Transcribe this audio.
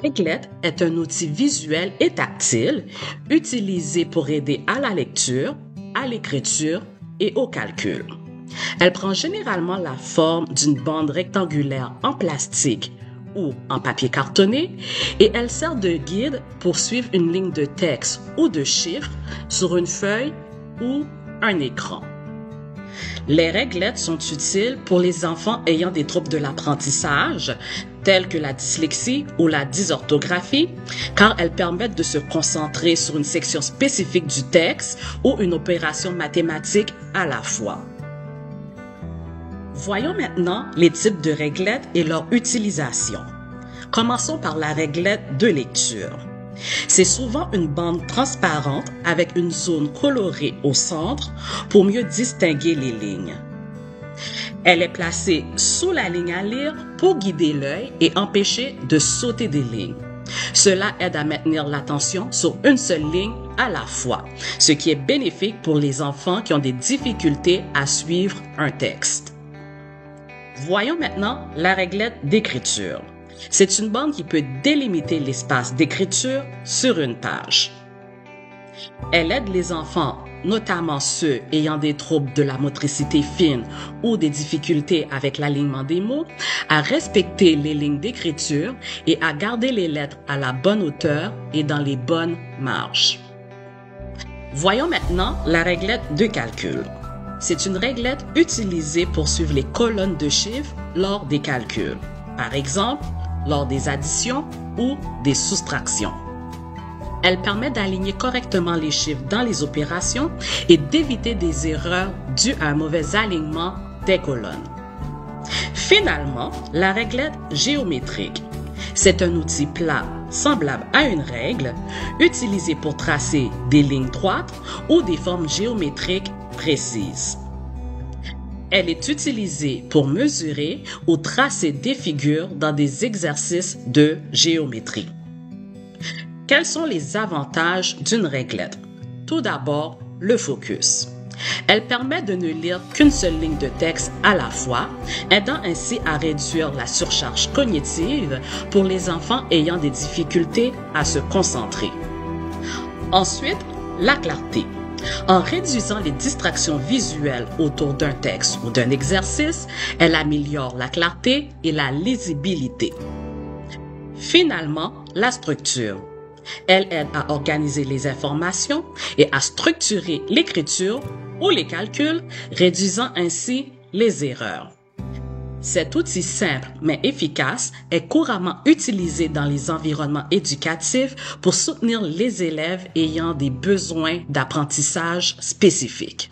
Padlet est un outil visuel et tactile utilisé pour aider à la lecture, à l'écriture et au calcul. Elle prend généralement la forme d'une bande rectangulaire en plastique ou en papier cartonné et elle sert de guide pour suivre une ligne de texte ou de chiffres sur une feuille ou un écran. Les réglettes sont utiles pour les enfants ayant des troubles de l'apprentissage, tels que la dyslexie ou la dysorthographie, car elles permettent de se concentrer sur une section spécifique du texte ou une opération mathématique à la fois. Voyons maintenant les types de réglettes et leur utilisation. Commençons par la réglette de lecture. C'est souvent une bande transparente avec une zone colorée au centre pour mieux distinguer les lignes. Elle est placée sous la ligne à lire pour guider l'œil et empêcher de sauter des lignes. Cela aide à maintenir l'attention sur une seule ligne à la fois, ce qui est bénéfique pour les enfants qui ont des difficultés à suivre un texte. Voyons maintenant la réglette d'écriture. C'est une bande qui peut délimiter l'espace d'écriture sur une page. Elle aide les enfants, notamment ceux ayant des troubles de la motricité fine ou des difficultés avec l'alignement des mots, à respecter les lignes d'écriture et à garder les lettres à la bonne hauteur et dans les bonnes marges. Voyons maintenant la réglette de calcul. C'est une réglette utilisée pour suivre les colonnes de chiffres lors des calculs. Par exemple, lors des additions ou des soustractions. Elle permet d'aligner correctement les chiffres dans les opérations et d'éviter des erreurs dues à un mauvais alignement des colonnes. Finalement, la réglette géométrique. C'est un outil plat semblable à une règle, utilisé pour tracer des lignes droites ou des formes géométriques précises. Elle est utilisée pour mesurer ou tracer des figures dans des exercices de géométrie. Quels sont les avantages d'une réglette? Tout d'abord, le focus. Elle permet de ne lire qu'une seule ligne de texte à la fois, aidant ainsi à réduire la surcharge cognitive pour les enfants ayant des difficultés à se concentrer. Ensuite, la clarté. En réduisant les distractions visuelles autour d'un texte ou d'un exercice, elle améliore la clarté et la lisibilité. Finalement, la structure. Elle aide à organiser les informations et à structurer l'écriture ou les calculs, réduisant ainsi les erreurs. Cet outil simple mais efficace est couramment utilisé dans les environnements éducatifs pour soutenir les élèves ayant des besoins d'apprentissage spécifiques.